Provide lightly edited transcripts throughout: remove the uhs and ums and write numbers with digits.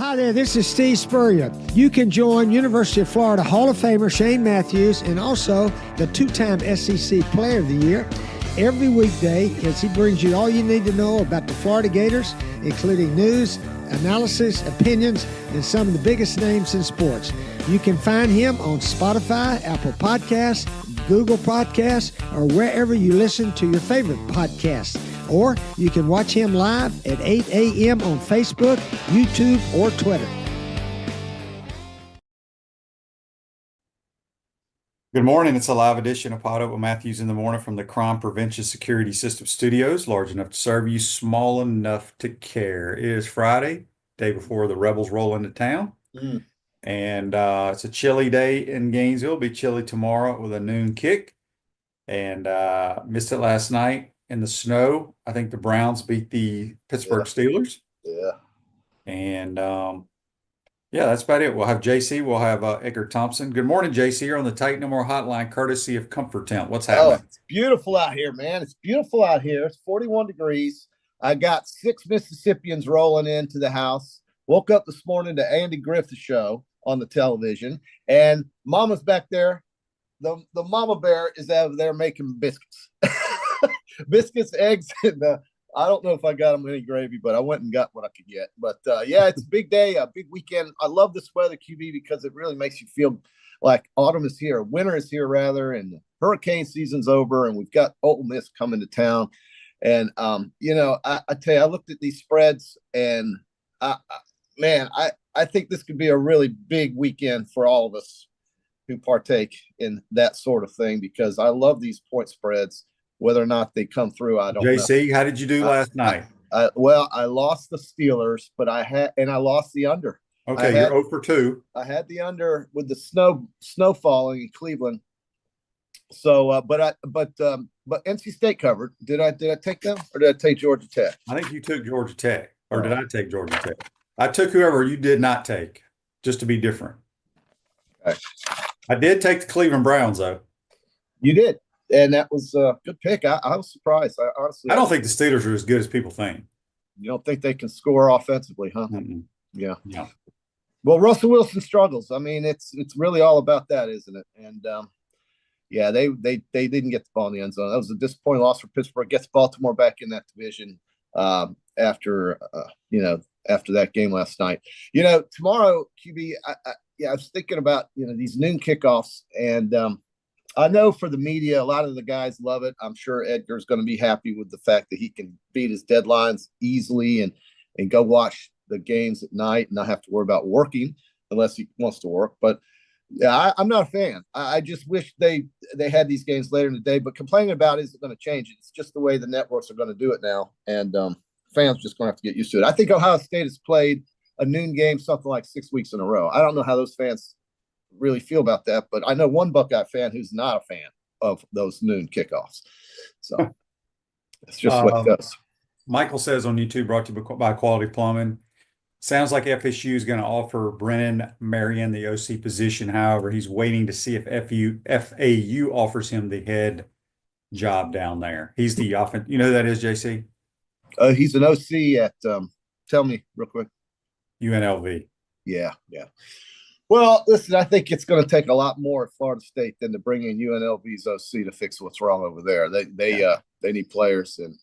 Hi there, this is Steve Spurrier. You can join University of Florida Hall of Famer Shane Matthews and also the two-time SEC Player of the Year every weekday as he brings you all you need to know about the Florida Gators, including news, analysis, opinions, and some of the biggest names in sports. You can find him on Spotify, Apple Podcasts, Google Podcasts, or wherever you listen to your favorite podcasts. Or you can watch him live at 8 a.m. on Facebook, YouTube, or Twitter. Good morning. It's a live edition of PodUp with Matthews in the morning from the Crime Prevention Security System Studios, large enough to serve you, small enough to care. It is Friday, day before the Rebels roll into town. And it's a chilly day in Gainesville. It'll be chilly tomorrow with a noon kick. And missed it last night in the snow. I think the Browns beat the Pittsburgh Steelers. Yeah. And yeah, that's about it. We'll have JC. We'll have Edgar Thompson. Good morning, JC. You're on the Tight No More Hotline, courtesy of Comfort Tent. What's happening? Oh, it's beautiful out here, man. It's beautiful out here. It's 41 degrees. I got 6 Mississippians rolling into the house. Woke up this morning to Andy Griffith's show on the television, and Mama's back there. The mama bear is out there making biscuits. Biscuits, eggs, and I don't know if I got them any gravy, but I went and got what I could get. But yeah, it's a big day, a big weekend. I love this weather, QB, because it really makes you feel like autumn is here, winter is here rather, and hurricane season's over, and we've got Ole Miss coming to town. And you know, I tell you, I looked at these spreads, and man, I think this could be a really big weekend for all of us who partake in that sort of thing, because I love these point spreads. Whether or not they come through, I don't know. JC, how did you do last night? Well, I lost the Steelers, but I lost the under. Okay, you're 0 for 2. I had the under with the snow falling in Cleveland. So, but NC State covered. Did I take them, or did I take Georgia Tech? I think you took Georgia Tech, or did I take Georgia Tech? I took whoever you did not take, just to be different. Okay. I did take the Cleveland Browns, though. You did. And that was a good pick. I was surprised. I don't think the Steelers are as good as people think. You don't think they can score offensively, huh? Mm-mm. Yeah. Yeah. Well, Russell Wilson struggles. I mean, it's really all about that, isn't it? And yeah, they didn't get the ball in the end zone. That was a disappointing loss for Pittsburgh. Gets Baltimore back in that division after that game last night. You know, tomorrow, QB. I was thinking about these noon kickoffs, and I know for the media, a lot of the guys love it. I'm sure Edgar's going to be happy with the fact that he can beat his deadlines easily and go watch the games at night and not have to worry about working unless he wants to work. But yeah, I'm not a fan. I just wish they had these games later in the day. But complaining about it isn't going to change it. It's just the way the networks are going to do it now, and fans are just going to have to get used to it. I think Ohio State has played a noon game something like 6 weeks in a row. I don't know how those fans really feel about that, but I know one Buckeye fan who's not a fan of those noon kickoffs. So it's just what it does. Michael says on YouTube, brought to you by Quality Plumbing. Sounds like FSU is going to offer Brennan Marion the OC position. However, he's waiting to see if FAU offers him the head job down there. He's the offense. You know who that is, JC? He's an OC at tell me real quick. UNLV. Yeah. Well, listen, I think it's going to take a lot more at Florida State than to bring in UNLV's OC to fix what's wrong over there. They need players, and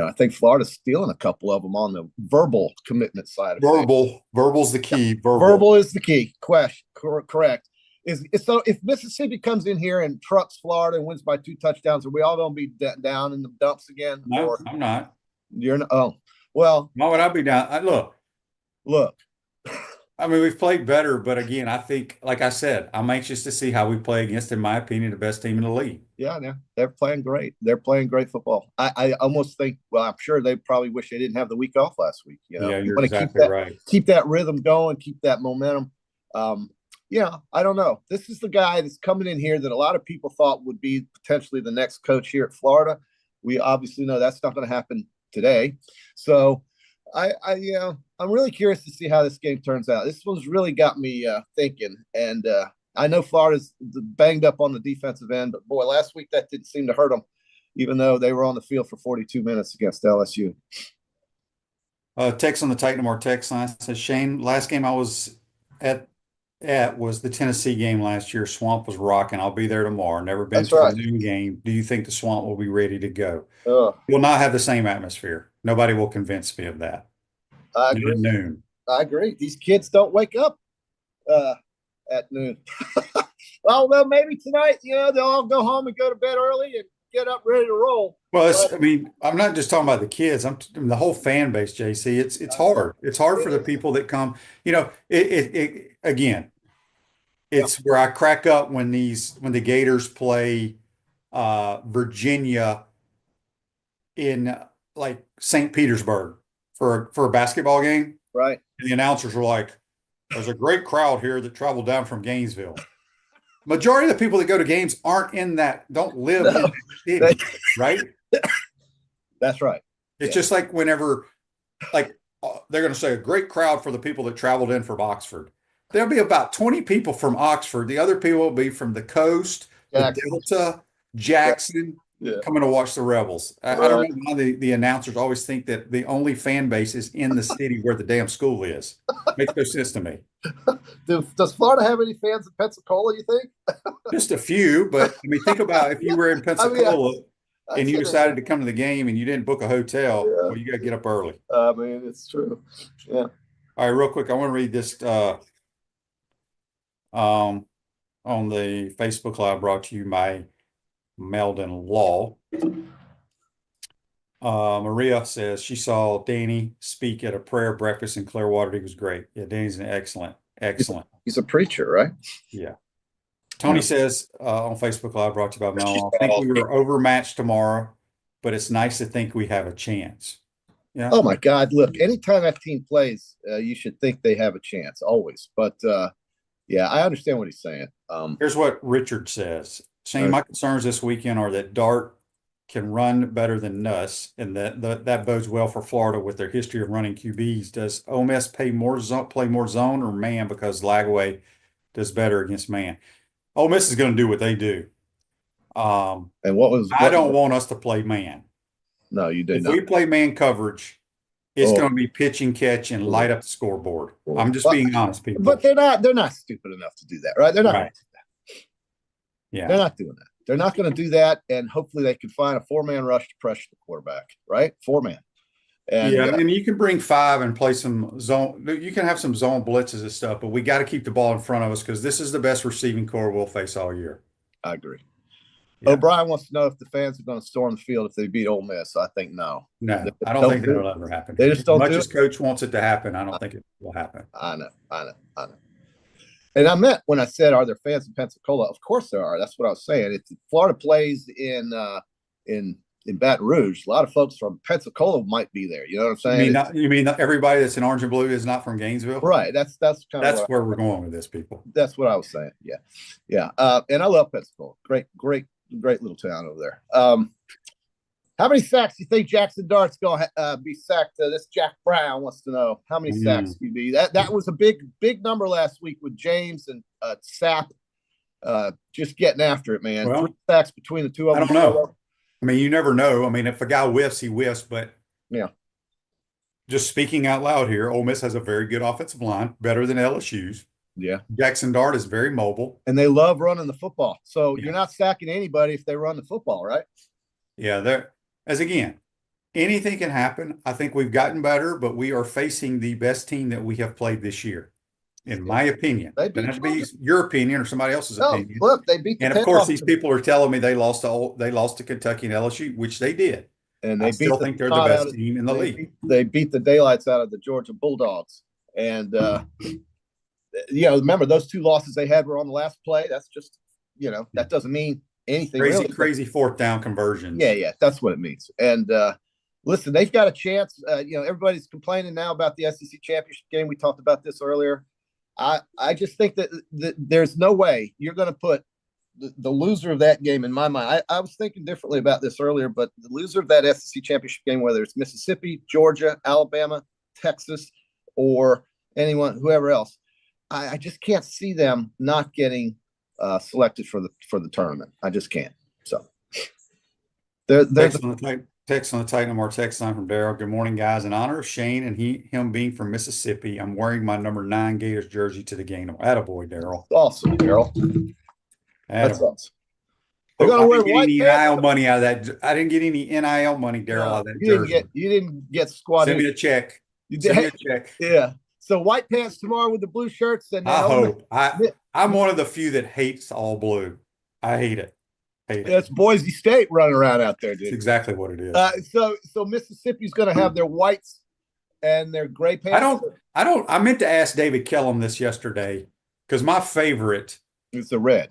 I think Florida's stealing a couple of them on the verbal commitment side of things. Verbal's the key. Verbal is the key. Correct. So if Mississippi comes in here and trucks Florida and wins by 2 touchdowns, are we all going to be down in the dumps again? No, I'm not. You're not. Oh, well. Why would I be down? Look. I mean, we've played better, but again, I think, like I said, I'm anxious to see how we play against, in my opinion, the best team in the league. Yeah, they're playing great. They're playing great football. I almost think, well, I'm sure they probably wish they didn't have the week off last week. Yeah, you're exactly right. Keep that rhythm going, keep that momentum. I don't know. This is the guy that's coming in here that a lot of people thought would be potentially the next coach here at Florida. We obviously know that's not going to happen today. So I'm really curious to see how this game turns out. This one's really got me thinking. And I know Florida's banged up on the defensive end, but boy, last week that didn't seem to hurt them, even though they were on the field for 42 minutes against LSU. Text on the Titan More text line says, Shane, last game I was at was the Tennessee game last year. Swamp was rocking. I'll be there tomorrow. Never been That's to a right. noon game. Do you think the Swamp will be ready to go? Oh, Will not have the same atmosphere. Nobody will convince me of that. I Not at agree. noon. I agree. These kids don't wake up uh, at noon. Well, maybe tonight, they'll all go home and go to bed early and get up ready to roll. Well, But I mean, I'm not just talking about the kids. The whole fan base, JC. It's hard. It's hard for the people that come. Again, it's where I crack up when the Gators play Virginia in like St. Petersburg for a basketball game. right. And the announcers are like, "There's a great crowd here that traveled down from Gainesville." Majority of the people that go to games don't live in that city, right? That's right. It's just like whenever, they're going to say a great crowd for the people that traveled in from Oxford. There'll be about 20 people from Oxford. The other people will be from the coast, the Delta, Jackson, coming to watch the Rebels. I don't know why the announcers always think that the only fan base is in the city where the damn school is. Makes no sense to me. Does Florida have any fans in Pensacola, you think? Just a few, but I mean, think about if you were in Pensacola and you decided to come to the game and you didn't book a hotel, well, you got to get up early. I mean, it's true. Yeah. All right, real quick, I want to read this on the Facebook Live brought to you by Meldon Law. Maria says she saw Danny speak at a prayer breakfast in Clearwater. He was great. Yeah, Danny's an excellent. He's a preacher, right? Yeah. Tony says on Facebook Live brought to you by Meldon Law, I think we were overmatched tomorrow, but it's nice to think we have a chance. Yeah. Oh my God! Look, anytime that team plays, you should think they have a chance always. But yeah, I understand what he's saying. Here's what Richard says. Shane, my concerns this weekend are that Dart can run better than Nuss, and that bodes well for Florida with their history of running QBs. Does Ole Miss play more zone or man because Lagway does better against man? Ole Miss is going to do what they do. And I don't want us to play man. No, you do if not. we play man coverage, it's going to be pitch and catch and light up the scoreboard. I'm just being honest, people. But they're not stupid enough to do that, right? They're not. Right. Yeah. They're not doing that. They're not going to do that, and hopefully they can find a 4-man rush to pressure the quarterback, right? 4-man. And, and you can bring 5 and play some zone. You can have some zone blitzes and stuff, but we got to keep the ball in front of us because this is the best receiving core we'll face all year. I agree. Yeah. O'Brien wants to know if the fans are going to storm the field if they beat Ole Miss. I think no. No, I don't think that'll ever happen. They just don't. As much as Coach wants it to happen, I don't think it will happen. I know. And I meant when I said, "Are there fans in Pensacola?" Of course there are. That's what I was saying. If Florida plays in Baton Rouge, a lot of folks from Pensacola might be there. You know what I'm saying? You mean everybody that's in orange and blue is not from Gainesville? Right. That's where we're going with this, people. That's what I was saying. Yeah. And I love Pensacola. Great little town over there. How many sacks do you think Jackson Dart's going to be sacked? This Jack Brown wants to know how many sacks do you be. That was a big number last week with James and Sapp just getting after it, man. Well, 3 sacks between the two of them. I don't know. I mean, you never know. I mean, if a guy whiffs, he whiffs. But yeah, just speaking out loud here, Ole Miss has a very good offensive line, better than LSU's. Yeah. Jackson Dart is very mobile. And they love running the football. So you're not sacking anybody if they run the football, right? Yeah, anything can happen. I think we've gotten better, but we are facing the best team that we have played this year, in my opinion. It doesn't have to be your opinion or somebody else's opinion. Look, they beat. And of course, these people are telling me they lost to Kentucky and LSU, which they did. And I still think they're the best team in the league. They beat the daylights out of the Georgia Bulldogs, and remember those 2 losses they had were on the last play. That's just that doesn't mean anything. Crazy 4th down conversions. Yeah, that's what it means. And listen, they've got a chance. Everybody's complaining now about the SEC championship game. We talked about this earlier. I just think that there's no way you're going to put the loser of that game in my mind. I was thinking differently about this earlier, but the loser of that SEC championship game, whether it's Mississippi, Georgia, Alabama, Texas, or whoever else, I just can't see them not getting selected for the tournament. I just can't. So there's Text on the Titan More text line from Daryl. Good morning, guys. In honor of Shane and him being from Mississippi, I'm wearing my number 9 Gators jersey to the game. Attaboy, Daryl. Awesome, Daryl. That's Attaboy. awesome. They're gonna wear Any white NIL pants. money out of that. I didn't get any NIL money, Daryl, out of that jersey. You didn't get squatted. Send me a check. You Send me a did. check. Yeah. So white pants tomorrow with the blue shirts, and I hope. I'm one of the few that hates all blue. I hate it. That's Boise State running around out there, dude. That's exactly what it is. So Mississippi's going to have their whites and their gray pants. I meant to ask David Kellum this yesterday because my favorite is the red.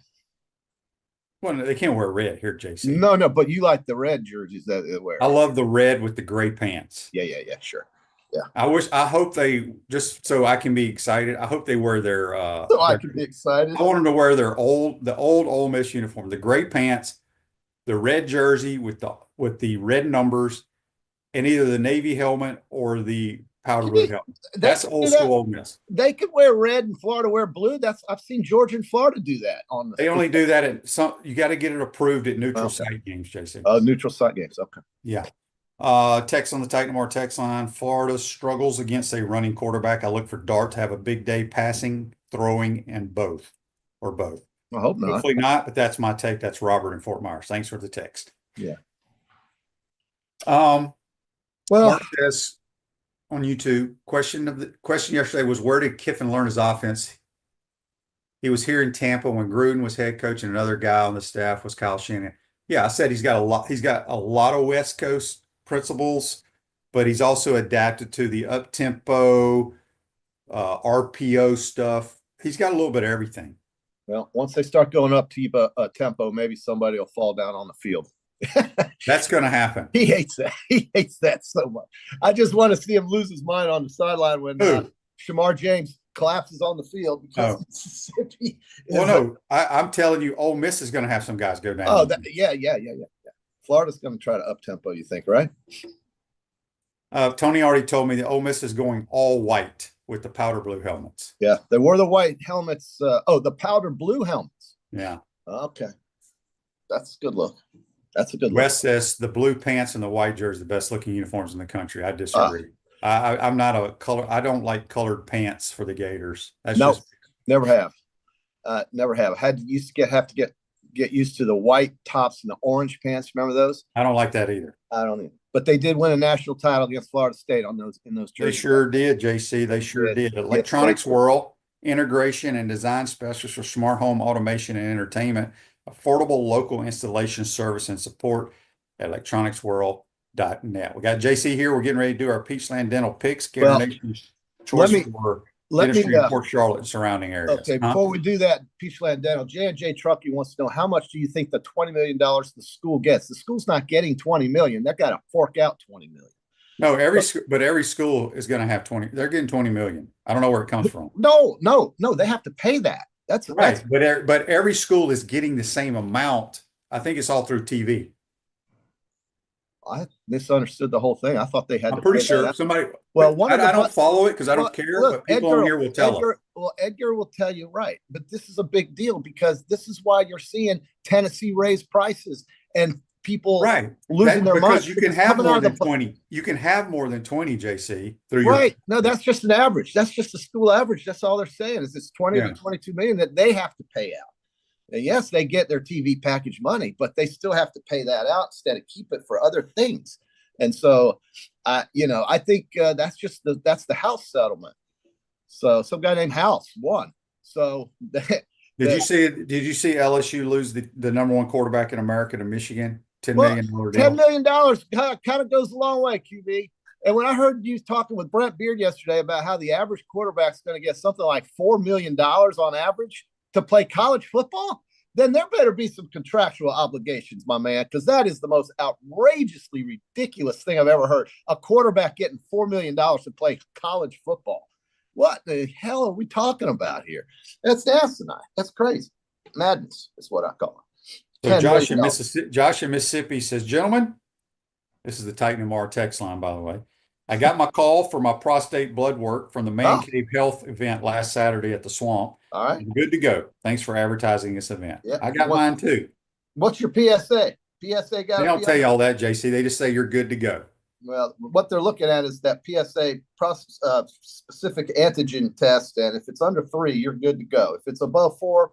Well, they can't wear red here, JC. No, but you like the red jerseys that they wear. I love the red with the gray pants. Yeah, sure. Yeah. I hope they, just so I can be excited, I hope they wear their so I can be excited. I want them to wear the old Ole Miss uniform, the gray pants, the red jersey with the red numbers, and either the Navy helmet or the powder blue helmet. That's old school Ole Miss. They could wear red and Florida wear blue. I've seen Georgia and Florida do that on the. They only do that at some. You got to get it approved at neutral site games, JC. Neutral site games. Okay. Yeah. Text on the Titan More text line. Florida struggles against a running quarterback. I look for Dart to have a big day passing, throwing, and both. I hope not. Hopefully not, but that's my take. That's Robert in Fort Myers. Thanks for the text. Yeah. Well, Mark says on YouTube, question yesterday was, where did Kiffin learn his offense? He was here in Tampa when Gruden was head coach, and another guy on the staff was Kyle Shanahan. Yeah, I said he's got a lot of West Coast principles, but he's also adapted to the up-tempo, RPO stuff. He's got a little bit of everything. Well, once they start going up to tempo, maybe somebody will fall down on the field. That's going to happen. He hates that. He hates that so much. I just want to see him lose his mind on the sideline when Shamar James collapses on the field because Mississippi. I'm telling you, Ole Miss is going to have some guys go down. Oh, yeah. Florida's going to try to up tempo. You think, right? Tony already told me that Ole Miss is going all white with the powder blue helmets. Yeah, they wore the white helmets. The powder blue helmets. Yeah. Okay, that's a good look. Wes says the blue pants and the white jersey, the best looking uniforms in the country. I disagree. I'm not a color. I don't like colored pants for the Gators. Never have. Never have. Have to get used to the white tops and the orange pants. Remember those? I don't like that either. I don't either. But they did win a national title against Florida State in those jerseys. They sure did, JC. They sure did. Electronics World, integration and design specialist for smart home automation and entertainment, affordable local installation service and support at electronicsworld.net. We got JC here. We're getting ready to do our Peachland Dental picks. Gator Nation's choice for industry in Port Charlotte and surrounding areas. Okay, before we do that, Peachland Dental, J&J Trucking wants to know, how much do you think the $20 million the school gets? The school's not getting $20 million. They've got to fork out $20 million. No, every school is going to have 20. They're getting 20 million. I don't know where it comes from. No, they have to pay that. That's right. But every school is getting the same amount. I think it's all through TV. I misunderstood the whole thing. I thought they had. I'm pretty sure somebody. Well, I don't follow it because I don't care. But people on here will tell us. Well, Edgar will tell you, right? But this is a big deal because this is why you're seeing Tennessee raise prices and people losing their minds. Because you can have more than 20. You can have more than 20, JC. No, that's just an average. That's just the school average. That's all they're saying is it's 20 to 22 million that they have to pay out. And yes, they get their TV package money, but they still have to pay that out instead of keep it for other things. And so, I think that's the House settlement. So some guy named House won. So did you see LSU lose the number one quarterback in America to Michigan? $10 million deal. $10 million kind of goes a long way, QB. And when I heard you talking with Brent Beard yesterday about how the average quarterback's going to get something like $4 million on average to play college football, then there better be some contractual obligations, my man, because that is the most outrageously ridiculous thing I've ever heard. A quarterback getting $4 million to play college football. What the hell are we talking about here? That's asinine. That's crazy. Madness is what I call it. So Josh in Mississippi says, gentlemen, this is the Titan and Mar text line, by the way. I got my call for my prostate blood work from the Man Cave Health event last Saturday at the Swamp. All right. I'm good to go. Thanks for advertising this event. Yeah. I got mine too. What's your PSA? PSA got. They don't tell you all that, JC. They just say you're good to go. Well, what they're looking at is that PSA specific antigen test, and if it's under 3, you're good to go. If it's above 4,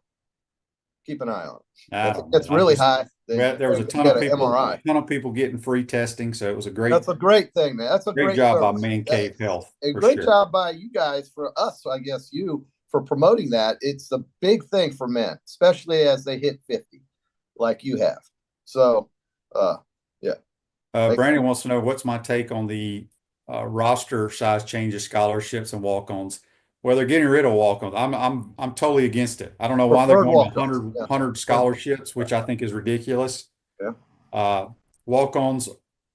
keep an eye on it. It's really high. There was a ton of people getting free testing, so it was a great. That's a great thing, man. That's a great job service. by Man Cave Health. A great job by you guys, for us, I guess you, for promoting that. It's a big thing for men, especially as they hit 50, like you have. So, yeah. Brandon wants to know what's my take on the roster size changes, scholarships, and walk-ons. Well, they're getting rid of walk-ons. I'm totally against it. I don't know why they're going to 100 scholarships, which I think is ridiculous. Yeah. Walk-ons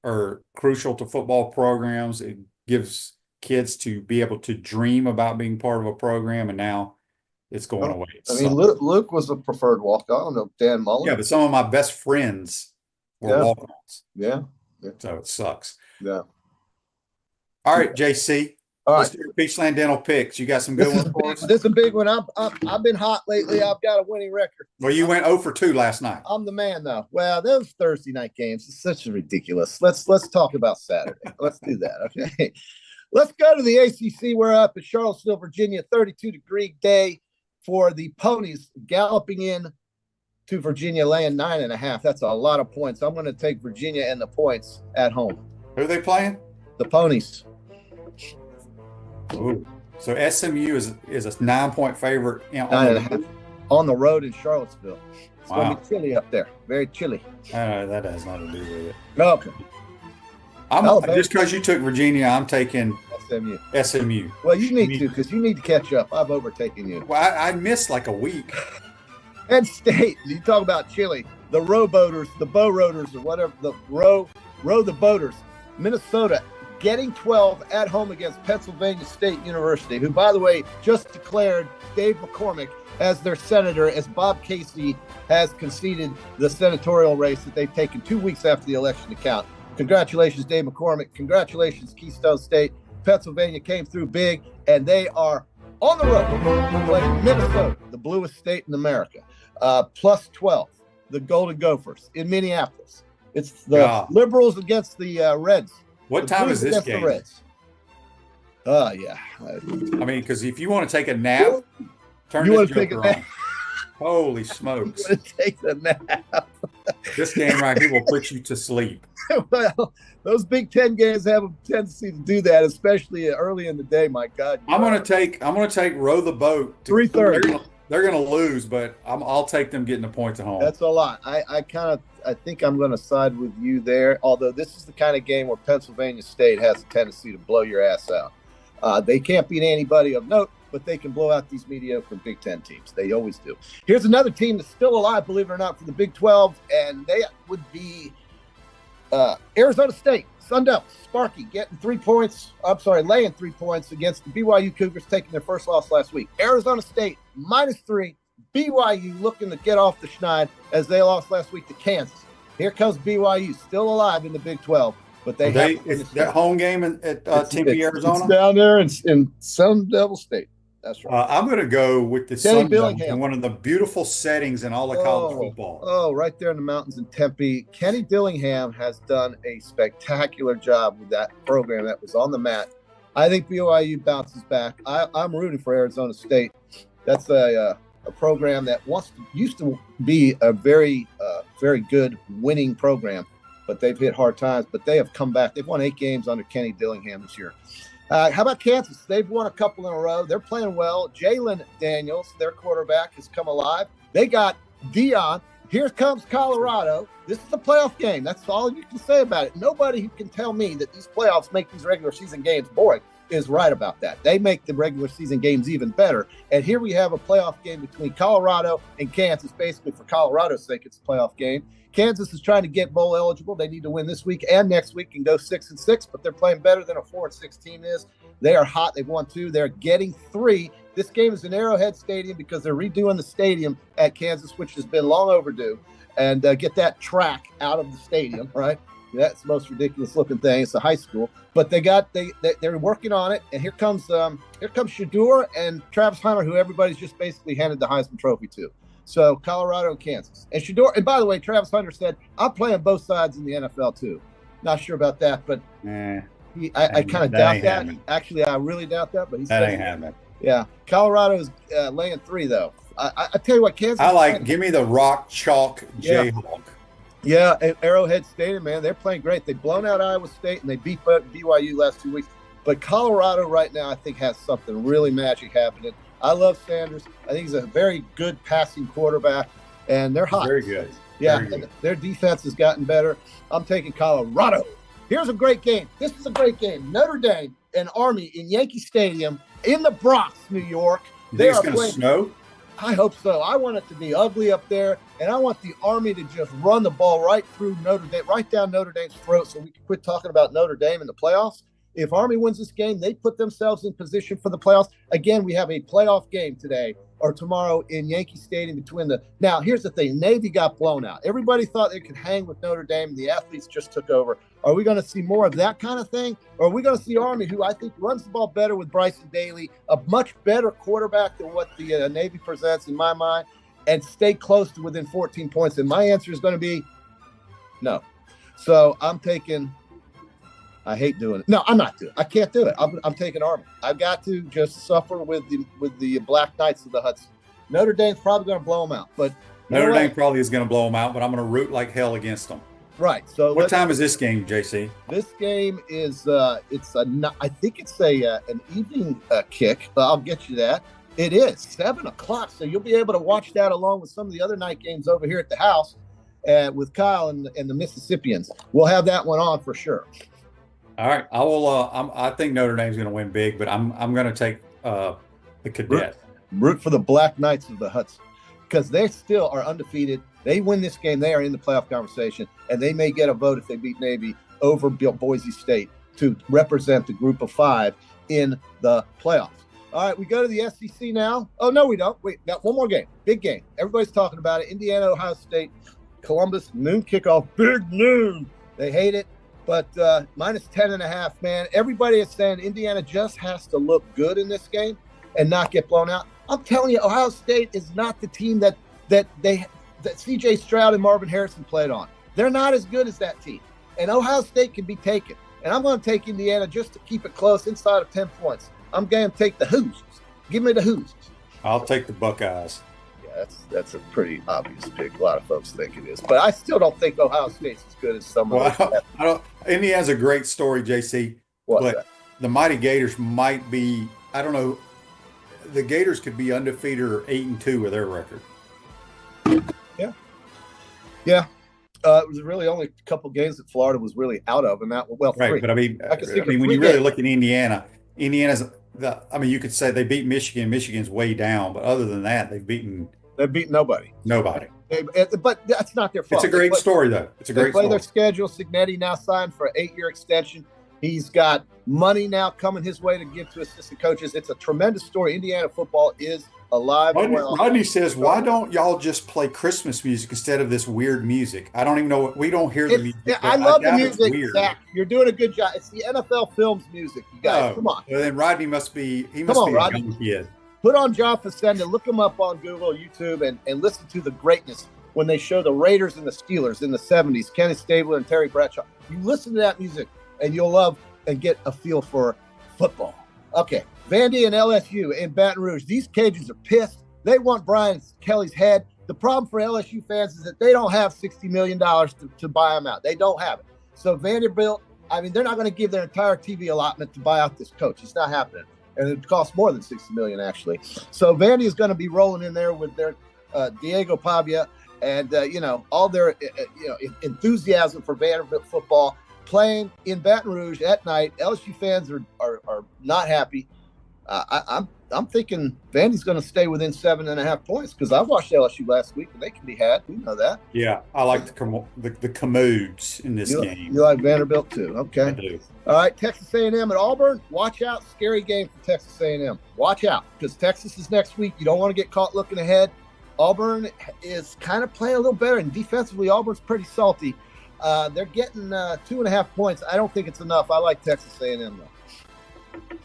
are crucial to football programs. It gives kids to be able to dream about being part of a program, and now it's going away. Luke was a preferred walk-on of Dan Mullen. Yeah, but some of my best friends were walk-ons. Yeah. So it sucks. Yeah. All right, JC. All Let's right. do your Beachland Dental picks. You got some good ones for us? This is a big one. I've been hot lately. I've got a winning record. Well, you went 0 for 2 last night. I'm the man, though. Well, those Thursday night games is such a ridiculous. Let's talk about Saturday. Let's do that, okay? Let's go to the ACC. We're up at Charlottesville, Virginia, 32-degree day for the Ponies galloping in to Virginia, laying 9.5. That's a lot of points. I'm going to take Virginia and the points at home. Who are they playing? The Ponies. Ooh. So SMU is a 9-point favorite. 9.5 on the road in Charlottesville. It's Wow. going to be chilly up there. Very chilly. That has nothing to do with it. Okay. Just because you took Virginia, I'm taking SMU. Well, you need to, because you need to catch up. I've overtaken you. Well, I missed like a week. Penn State, you talk about chili. The rowboaters, the bow rotors, or whatever, the row the boaters. Minnesota getting 12 at home against Pennsylvania State University, who, by the way, just declared Dave McCormick as their senator, as Bob Casey has conceded the senatorial race that they've taken 2 weeks after the election to count. Congratulations, Dave McCormick. Congratulations, Keystone State. Pennsylvania came through big, and they are on the road playing Minnesota, the bluest state in America. Plus 12, the Golden Gophers in Minneapolis. It's the Liberals against the Reds. What time is this game? Yeah. I mean, because if you want to take a nap, turn You this wanna take joker a nap? on. Holy smokes. I'm going to take the nap. This game right here will put you to sleep. Well, those Big Ten games have a tendency to do that, especially early in the day. My God, I'm going to take row the boat. 3:30. They're going to lose, but I'll take them getting the points at home. That's a lot. I think I'm going to side with you there. Although this is the kind of game where Pennsylvania State has a tendency to blow your ass out. They can't beat anybody of note, but they can blow out these mediocre Big Ten teams. They always do. Here's another team that's still alive, believe it or not, for the Big 12, and they would be Arizona State. Sun Devils, Sparky getting 3 points. Laying 3 points against the BYU Cougars, taking their first loss last week. Arizona State -3. BYU looking to get off the schneid as they lost last week to Kansas. Here comes BYU, still alive in the Big 12, but it's that home game at Tempe, Arizona. It's down there in Sun Devil State. That's right. I'm going to go with the Kenny Sun Devils Dillingham. in one of the beautiful settings in all of college football. Oh, right there in the mountains in Tempe. Kenny Dillingham has done a spectacular job with that program that was on the mat. I think BYU bounces back. I'm rooting for Arizona State. That's a program that used to be a very good winning program, but they've hit hard times. But they have come back. They've won 8 games under Kenny Dillingham this year. How about Kansas? They've won a couple in a row. They're playing well. Jalen Daniels, their quarterback, has come alive. They got Dion. Here comes Colorado. This is a playoff game. That's all you can say about it. Nobody who can tell me that these playoffs make these regular season games boring is right about that. They make the regular season games even better. And here we have a playoff game between Colorado and Kansas. Basically, for Colorado's sake, it's a playoff game. Kansas is trying to get bowl eligible. They need to win this week and next week and go 6-6, but they're playing better than a 4-6 team is. They are hot. They've won 2. They're getting 3. This game is in Arrowhead Stadium because they're redoing the stadium at Kansas, which has been long overdue, and get that track out of the stadium, right? That's the most ridiculous looking thing. It's a high school, but they're working on it. And here comes Shador and Travis Hunter, who everybody's just basically handed the Heisman Trophy to. So Colorado and Kansas. And Shador, and by the way, Travis Hunter said, I'm playing both sides in the NFL too. Not sure about that, but I kind of doubt that. Actually, I really doubt that, but he said that ain't happening. Yeah. Colorado's laying 3 though. I tell you what, Kansas. Give me the rock chalk Jayhawk. Yeah, at Arrowhead Stadium, man, they're playing great. They've blown out Iowa State and they beat BYU last 2 weeks. But Colorado right now, I think, has something really magic happening. I love Sanders. I think he's a very good passing quarterback, and they're hot. Very good. Yeah, very good. Their defense has gotten better. I'm taking Colorado. Here's a great game. This is a great game. Notre Dame and Army in Yankee Stadium in the Bronx, New York. You think it's going to snow? I hope so. I want it to be ugly up there, and I want the Army to just run the ball right through Notre Dame, right down Notre Dame's throat, so we can quit talking about Notre Dame in the playoffs. If Army wins this game, they put themselves in position for the playoffs. Again, we have a playoff game today or tomorrow in Yankee Stadium between the. Now, here's the thing: Navy got blown out. Everybody thought they could hang with Notre Dame. The athletes just took over. Are we going to see more of that kind of thing, or are we going to see Army, who I think runs the ball better with Bryson Daly, a much better quarterback than what the Navy presents in my mind, and stay close to within 14 points? And my answer is going to be no. So I'm taking. I hate doing it. No, I'm not doing it. I can't do it. I'm taking Army. I've got to just suffer with the Black Knights of the Hudson. Notre Dame's probably going to blow them out, but Notre Dame probably is going to blow them out. But I'm going to root like hell against them. Right. So what time is this game, JC? This game is I think it's an evening kick. I'll get you that. It is 7:00, so you'll be able to watch that along with some of the other night games over here at the house with Kyle and the Mississippians. We'll have that one on for sure. All right, I will. I think Notre Dame's going to win big, but I'm going to take the Cadets. Root for the Black Knights of the Hudson because they still are undefeated. They win this game, they are in the playoff conversation, and they may get a vote if they beat Navy over Boise State to represent the group of 5 in the playoffs. All right, we go to the SEC now. Oh, no, we don't. Wait, got one more game. Big game. Everybody's talking about it. Indiana, Ohio State, Columbus, noon kickoff. Big noon. They hate it. But minus 10.5, man. Everybody is saying Indiana just has to look good in this game and not get blown out. I'm telling you, Ohio State is not the team that C.J. Stroud and Marvin Harrison played on. They're not as good as that team. And Ohio State can be taken. And I'm going to take Indiana just to keep it close inside of 10 points. I'm going to take the Hoosiers. Give me the Hoosiers. I'll take the Buckeyes. Yeah, that's a pretty obvious pick. A lot of folks think it is. But I still don't think Ohio State's as good as some of them. Indiana's a great story, JC. But the Mighty Gators might be, I don't know, the Gators could be undefeated or 8-2 with their record. Yeah. It was really only a couple games that Florida was really out of, and that right. 3. But I mean when you really look at Indiana's you could say they beat Michigan. Michigan's way down, but other than that, they've beaten nobody. But that's not their fault. It's a great story, though. It's a great story. They play their schedule. Signetti now signed for an 8-year extension. He's got money now coming his way to give to assistant coaches. It's a tremendous story. Indiana football is alive. Rodney says, why don't y'all just play Christmas music instead of this weird music? I don't even know. We don't hear the music. I love the music, Zach. You're doing a good job. It's the NFL Films music, you guys. Come on. Well, then Rodney must be a young kid. Put on John Facenda, look him up on Google, YouTube, and listen to the greatness when they show the Raiders and the Steelers in the 70s, Kenny Stabler and Terry Bradshaw. You listen to that music, and you'll love and get a feel for football. Okay, Vandy and LSU in Baton Rouge. These Cajuns are pissed. They want Brian Kelly's head. The problem for LSU fans is that they don't have $60 million to buy him out. They don't have it. So Vanderbilt, they're not going to give their entire TV allotment to buy out this coach. It's not happening. And it costs more than $60 million, actually. So Vandy is going to be rolling in there with their Diego Pavia and, all their enthusiasm for Vanderbilt football. Playing in Baton Rouge at night, LSU fans are not happy. I'm thinking Vandy's going to stay within 7.5 points because I watched LSU last week and they can be had. We know that. Yeah, I like the commodes in this game. You like Vanderbilt too? Okay. I do. All right, Texas A&M at Auburn. Watch out, scary game for Texas A&M. Watch out because Texas is next week. You don't want to get caught looking ahead. Auburn is kind of playing a little better, and defensively, Auburn's pretty salty. They're getting 2.5 points. I don't think it's enough. I like Texas A&M though.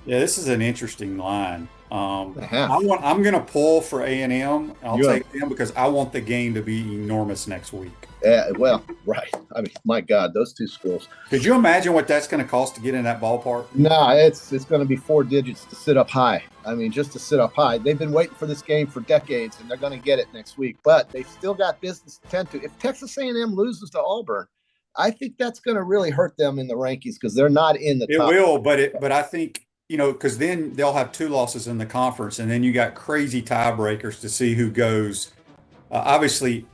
Yeah, this is an interesting line. I'm going to pull for A&M. I'll Yeah. take them because I want the game to be enormous next week. Yeah, well, right. I mean, my God, those two schools. Could you imagine what that's going to cost to get in that ballpark? No, it's going to be 4 digits to sit up high. I mean, just to sit up high. They've been waiting for this game for decades, and they're going to get it next week. But they've still got business to tend to. If Texas A&M loses to Auburn, I think that's going to really hurt them in the rankings because they're not in the top. It will, but I think, because then they'll have 2 losses in the conference, and then you got crazy tiebreakers to see who goes. Obviously,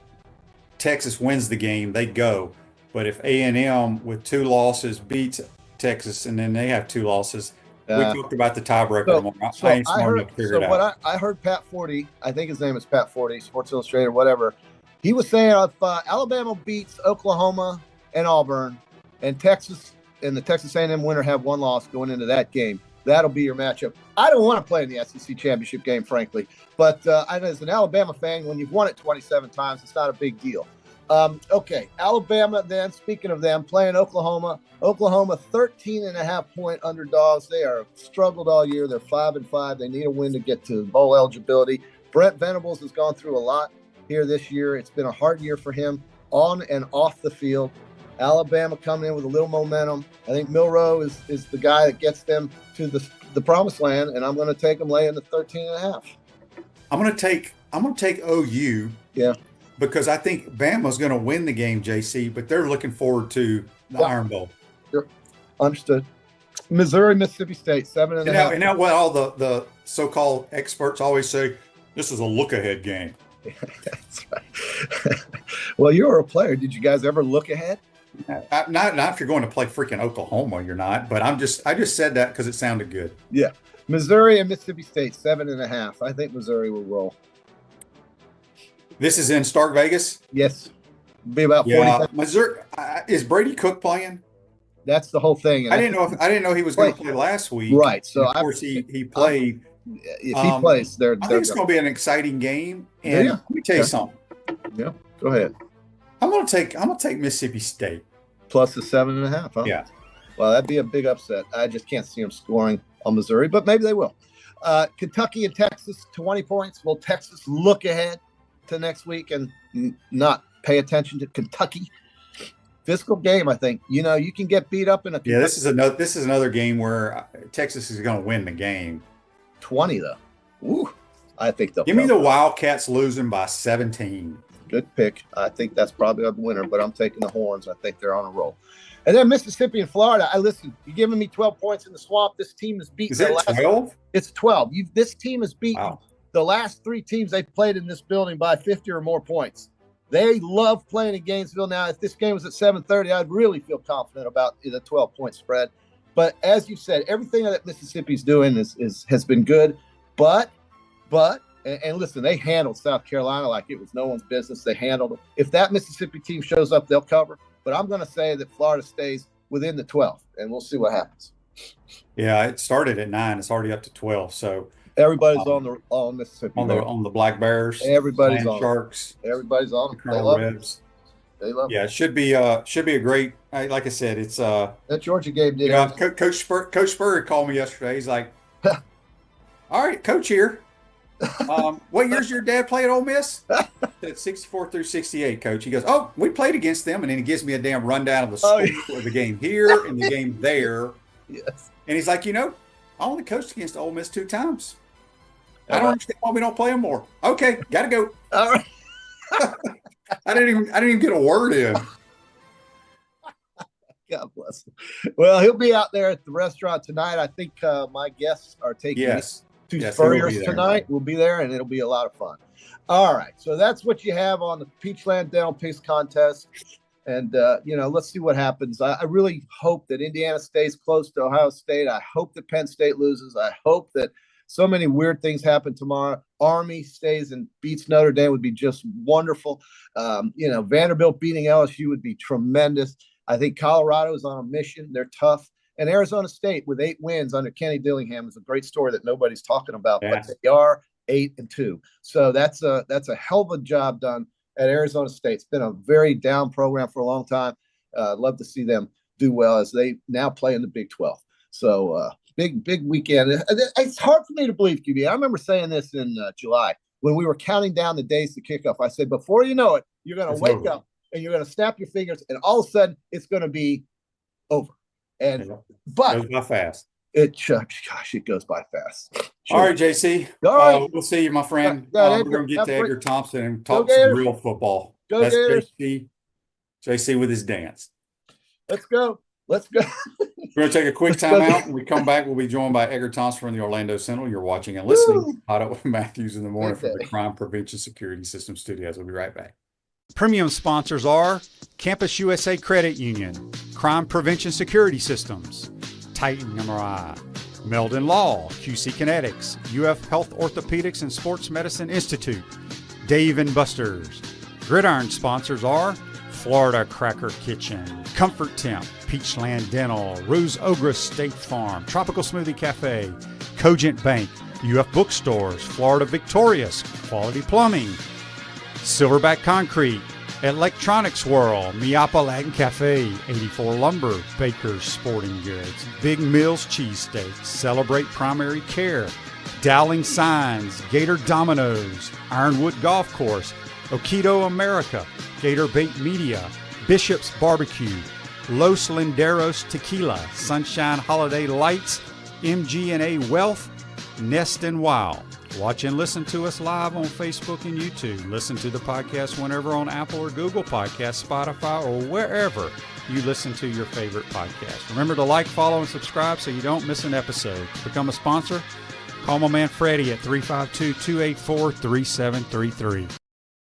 Texas wins the game, they go. But if A&M with 2 losses beats Texas and then they have 2 losses, we talked about the tiebreaker more. I ain't smart enough to figure it out. I heard Pat Forty, I think his name is Pat Forty, Sports Illustrated, whatever. He was saying if Alabama beats Oklahoma and Auburn, and Texas and the Texas A&M winner have 1 loss going into that game, that'll be your matchup. I don't want to play in the SEC championship game, frankly, but as an Alabama fan, when you've won it 27 times, it's not a big deal. Okay, Alabama then, speaking of them, playing Oklahoma. Oklahoma 13.5-point underdogs. They are struggled all year. They're 5-5. They need a win to get to bowl eligibility. Brent Venables has gone through a lot here this year. It's been a hard year for him on and off the field. Alabama coming in with a little momentum. I think Milroe is the guy that gets them to the promised land, and I'm going to take them laying the 13.5. I'm going to take OU. Yeah. Because I think Bama's going to win the game, JC, but they're looking forward to the Iron Bowl. Sure. Understood. Missouri, Mississippi State, 7.5. And now what all the so-called experts always say, this is a look-ahead game. That's right. Well, you were a player. Did you guys ever look ahead? Not if you're going to play freaking Oklahoma, you're not. But I just said that because it sounded good. Yeah. Missouri and Mississippi State, 7.5. I think Missouri will roll. This is in Stark Vegas? Yes. Be about 40. Missouri, is Brady Cook playing? That's the whole thing. I didn't know he was going to play last week. Right. So of course he played. If he plays, I think it's going to be an exciting game. And let me tell you something. Yeah. Go ahead. I'm going to take Mississippi State plus the 7.5. Huh? Yeah. Well, that'd be a big upset. I just can't see them scoring on Missouri, but maybe they will. Kentucky and Texas, 20 points. Will Texas look ahead to next week and not pay attention to Kentucky? Physical game, I think. You can get beat up in a. Yeah, this is another game where Texas is going to win the game. 20 though. Ooh, I think they'll. Give me the Wildcats losing by 17. Good pick. I think that's probably a winner, but I'm taking the Horns. I think they're on a roll. And then Mississippi and Florida. Listen, you're giving me 12 points in the swamp. This team has beaten. Is it 12? It's 12. This team has beaten the last 3 teams they played in this building by 50 or more points. They love playing in Gainesville. Now, if this game was at 7:30, I'd really feel confident about the 12-point spread. But as you said, everything that Mississippi's doing has been good. But listen, they handled South Carolina like it was no one's business. They handled it. If that Mississippi team shows up, they'll cover. But I'm going to say that Florida stays within the 12, and we'll see what happens. Yeah, it started at 9. It's already up to 12. So everybody's on Mississippi. On the Black Bears. Everybody's on Sharks. Everybody's on. They love Rebs. They love. Yeah, it should be a great. Like I said, it's that Georgia game did. Coach Spurrier called me yesterday. He's like, "All right, Coach here. What years your dad play at Ole Miss?" At 64 through 68, Coach. He goes, "Oh, we played against them," and then he gives me a damn rundown of the score of the game here and the game there. Yes. And he's like, I only coached against Ole Miss 2 times. I don't understand why we don't play them more. Okay, gotta go. All right. I didn't even get a word in. God bless him. Well, he'll be out there at the restaurant tonight. I think my guests are taking to Spurrier's tonight. We'll be there, and it'll be a lot of fun. All right, so that's what you have on the Peachland Dental Picks contest. And, let's see what happens. I really hope that Indiana stays close to Ohio State. I hope that Penn State loses. I hope that so many weird things happen tomorrow. Army stays and beats Notre Dame would be just wonderful. Vanderbilt beating LSU would be tremendous. I think Colorado is on a mission. They're tough. And Arizona State with 8 wins under Kenny Dillingham is a great story that nobody's talking about. Yes. But they are 8-2. So that's a hell of a job done at Arizona State. It's been a very down program for a long time. Love to see them do well as they now play in the Big 12. So big weekend. It's hard for me to believe, QB. I remember saying this in July when we were counting down the days to kickoff. I said, before you know it, you're going to wake up and you're going to snap your fingers, and all of a sudden it's going to be over. And but goes by fast. Gosh, it goes by fast. Sure. All right, JC. All right, we'll see you, my friend. We're going to get to Edgar Thompson and talk Go some real football. That's Gators. JC with his dance. Let's go. We're going to take a quick timeout. When we come back, we'll be joined by Edgar Thompson from the Orlando Sentinel. You're watching and listening. PodUp with Matthews in the morning from the Crime Prevention Security System Studios. We'll be right back. Premium sponsors are Campus USA Credit Union, Crime Prevention Security Systems, Titan MRI, Meldon Law, QC Kinetics, UF Health Orthopedics and Sports Medicine Institute, Dave & Buster's. Gridiron sponsors are Florida Cracker Kitchen, Comfort Temp, Peachland Dental, Ruse Ogre State Farm, Tropical Smoothie Cafe, Cogent Bank, UF Bookstores, Florida Victorious, Quality Plumbing, Silverback Concrete, Electronics World, Miapa Latin Cafe, 84 Lumber, Baker's Sporting Goods, Big Mills Cheesesteaks, Celebrate Primary Care, Dowling Signs, Gator Dominoes, Ironwood Golf Course, Okido America, Gator Bait Media, Bishop's Barbecue, Los Linderos Tequila, Sunshine Holiday Lights, MG&A Wealth, Nest and Wow. Watch and listen to us live on Facebook and YouTube. Listen to the podcast whenever on Apple or Google Podcasts, Spotify, or wherever you listen to your favorite podcast. Remember to like, follow, and subscribe so you don't miss an episode. To become a sponsor, call my man Freddie at 352-284-3733.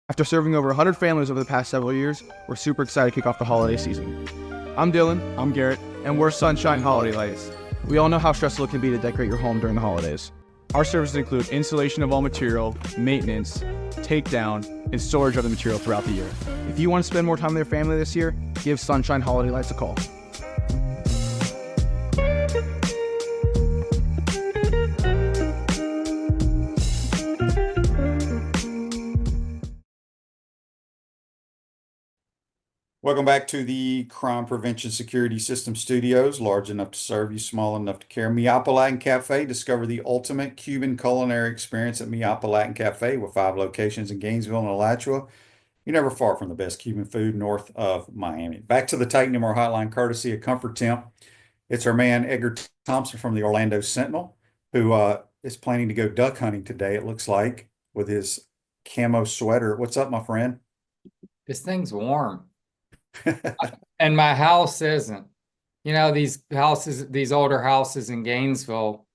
After serving over 100 families over the past several years, we're super excited to kick off the holiday season. I'm Dylan. I'm Garrett. And we're Sunshine Holiday Lights. We all know how stressful it can be to decorate your home during the holidays. Our services include installation of all material, maintenance, takedown, and storage of the material throughout the year. If you want to spend more time with your family this year, give Sunshine Holiday Lights a call. Welcome back to the Crime Prevention Security System Studios, large enough to serve you, small enough to care. Miapa Latin Cafe. Discover the ultimate Cuban culinary experience at Miapa Latin Cafe with 5 locations in Gainesville and Alachua. You're never far from the best Cuban food north of Miami. Back to the Titan MR hotline, courtesy of Comfort Temp. It's our man, Edgar Thompson from the Orlando Sentinel, who is planning to go duck hunting today, it looks like, with his camo sweater. What's up, my friend? This thing's warm. And my house isn't. You know, these older houses in Gainesville,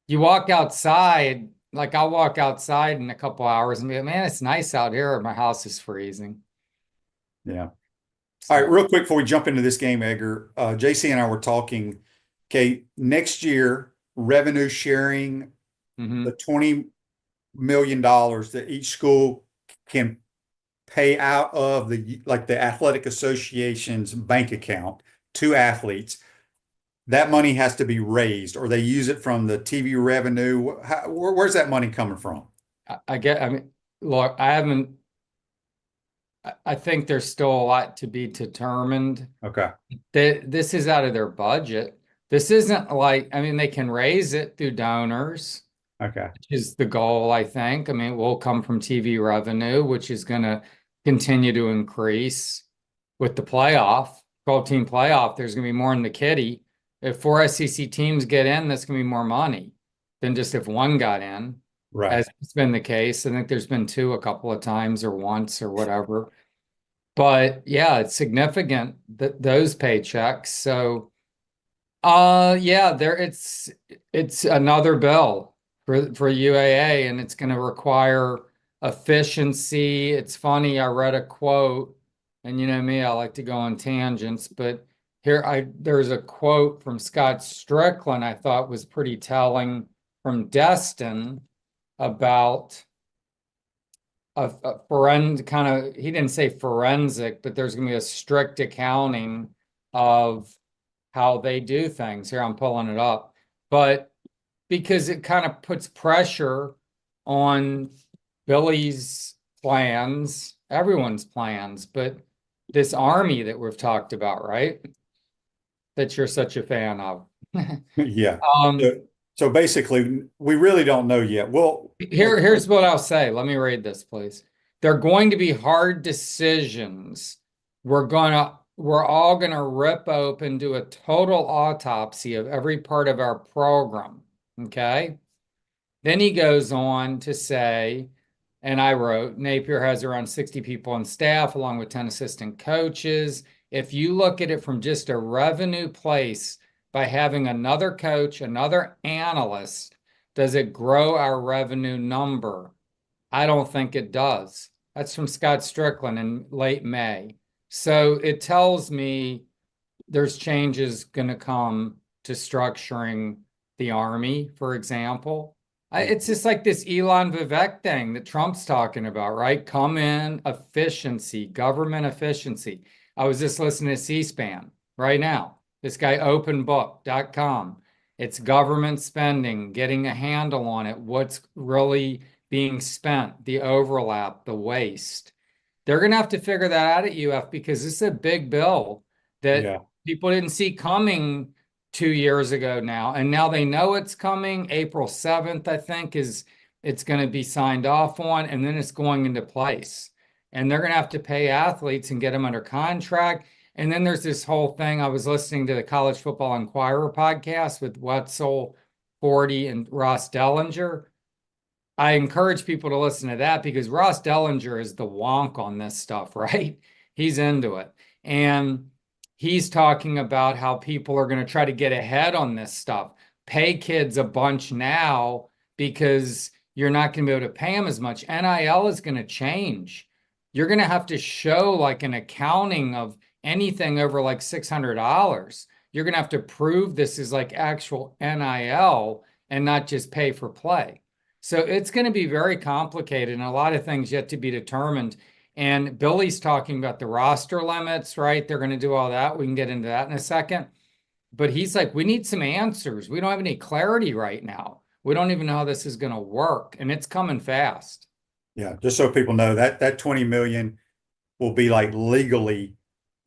you walk outside, like I'll walk outside in a couple hours and be like, man, it's nice out here. My house is freezing. Yeah. All right, real quick before we jump into this game, Edgar, JC and I were talking, okay, next year, revenue sharing, the $20 million that each school can pay out of the athletic association's bank account to athletes. That money has to be raised, or they use it from the TV revenue. Where's that money coming from? I mean, look, I think there's still a lot to be determined. Okay. This is out of their budget. This isn't like, I mean, they can raise it through donors. Okay. Which is the goal, I think. I mean, it will come from TV revenue, which is going to continue to increase with the 12-team playoff. There's going to be more in the kitty. If 4 SEC teams get in, that's going to be more money than just if one got in, right? As it's been the case. I think there's been 2 a couple of times or once or whatever. But yeah, it's significant that those paychecks. So, yeah, it's another bill for UAA, and it's going to require efficiency. It's funny, I read a quote, and you know me, I like to go on tangents, but there's a quote from Scott Strickland I thought was pretty telling from Destin about a forensic kind of, he didn't say forensic, but there's going to be a strict accounting of how they do things. Here, I'm pulling it up, but because it kind of puts pressure on Billy's plans, everyone's plans, but this Army that we've talked about, right? That you're such a fan of. Yeah. Um, So basically, we really don't know yet. Well, here's what I'll say. Let me read this, please. They're going to be hard decisions. We're all gonna rip open, do a total autopsy of every part of our program. Okay. Then he goes on to say, and I wrote, Napier has around 60 people on staff, along with 10 assistant coaches. If you look at it from just a revenue place by having another coach, another analyst, does it grow our revenue number? I don't think it does. That's from Scott Strickland in late May. So it tells me there's changes going to come to structuring the Army, for example. It's just like this Elon Vivek thing that Trump's talking about, right? Come in, efficiency, government efficiency. I was just listening to C-SPAN right now. This guy, openbook.com. It's government spending, getting a handle on it, what's really being spent, the overlap, the waste. They're going to have to figure that out at UF because this is a big bill that yeah. people didn't see coming 2 years ago now. And now they know it's coming. April 7th, I think, is it's going to be signed off on, and then it's going into place. And they're going to have to pay athletes and get them under contract. And then there's this whole thing. I was listening to the College Football Inquirer podcast with Wetzel, Forty, and Ross Dellinger. I encourage people to listen to that because Ross Dellinger is the wonk on this stuff, right? He's into it. And he's talking about how people are going to try to get ahead on this stuff. Pay kids a bunch now because you're not going to be able to pay them as much. NIL is going to change. You're going to have to show like an accounting of anything over like $600. You're going to have to prove this is like actual NIL and not just pay for play. So it's going to be very complicated and a lot of things yet to be determined. And Billy's talking about the roster limits, right? They're going to do all that. We can get into that in a second. But he's like, we need some answers. We don't have any clarity right now. We don't even know how this is going to work. And it's coming fast. Yeah. Just so people know that 20 million will be like legally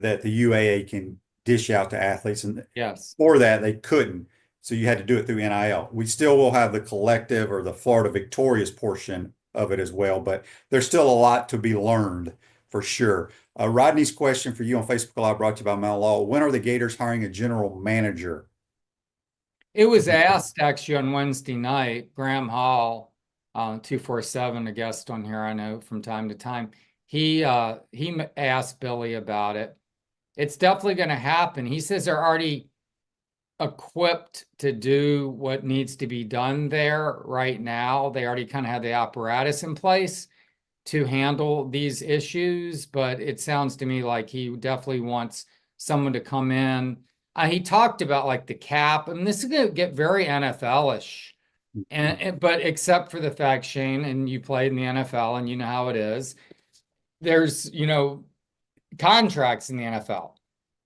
that the UAA can dish out to athletes. And yes, for that, they couldn't. So you had to do it through NIL. We still will have the collective or the Florida Victorious portion of it as well, but there's still a lot to be learned for sure. Rodney's question for you on Facebook Live brought to you by Mount Law. When are the Gators hiring a general manager? it was asked actually on Wednesday night. Graham Hall, 247, a guest on here, I know from time to time. He asked Billy about it. It's definitely going to happen. He says they're already equipped to do what needs to be done there right now. They already kind of have the apparatus in place to handle these issues, but it sounds to me like he definitely wants someone to come in. He talked about like the cap, and this is going to get very NFL-ish. But except for the fact, Shane, and you played in the NFL and you know how it is, there's, contracts in the NFL,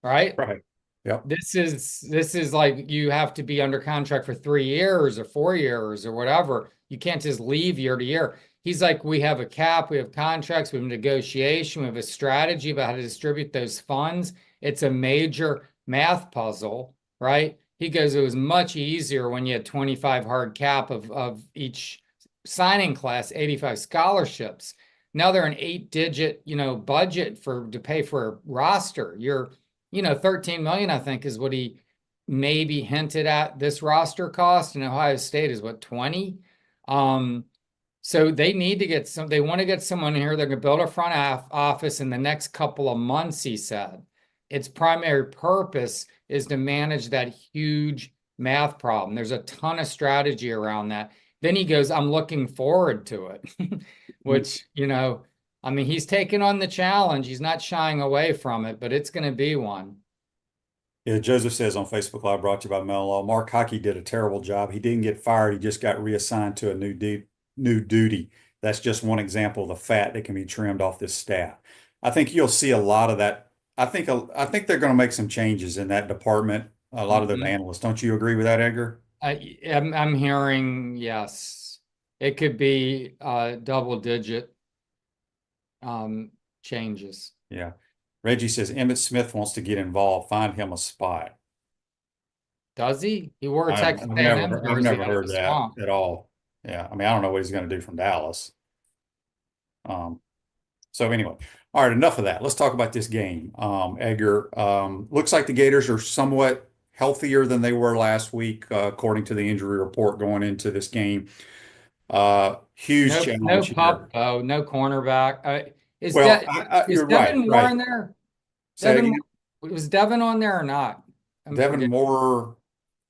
right? Right. Yep. This is like you have to be under contract for 3 years or 4 years or whatever. You can't just leave year to year. He's like, we have a cap, we have contracts, we have negotiation, we have a strategy about how to distribute those funds. It's a major math puzzle, right? He goes, it was much easier when you had 25 hard cap of each signing class, 85 scholarships. Now they're an 8-digit, budget to pay for a roster. You're 13 million, I think, is what he maybe hinted at this roster cost. And Ohio State is what, 20? So they need to they want to get someone here. They're going to build a front office in the next couple of months, he said. Its primary purpose is to manage that huge math problem. There's a ton of strategy around that. Then he goes, I'm looking forward to it, which, he's taking on the challenge. He's not shying away from it, but it's going to be one. Yeah, Joseph says on Facebook Live, brought to you by Mel Law, Mark Hockey did a terrible job. He didn't get fired. He just got reassigned to a new duty. That's just one example of the fat that can be trimmed off this staff. I think you'll see a lot of that. I think they're going to make some changes in that department. A lot of those analysts. Don't you agree with that, Edgar? I'm hearing, yes. It could be double-digit changes. Yeah. Reggie says Emmitt Smith wants to get involved. Find him a spot. Does he? He wore a I've, Texas I've A&M never, I've jersey never out of heard the that swamp. at all. Yeah, I mean, I don't know what he's going to do from Dallas. So anyway, all right, enough of that. Let's talk about this game. Edgar, looks like the Gators are somewhat healthier than they were last week, according to the injury report going into this game. Huge No challenge here. pup though, no cornerback. Well, Is you're right, Devin Moore right. in there? Say it Devin again. was Devin on there or not? I'm Devin forgetting. Moore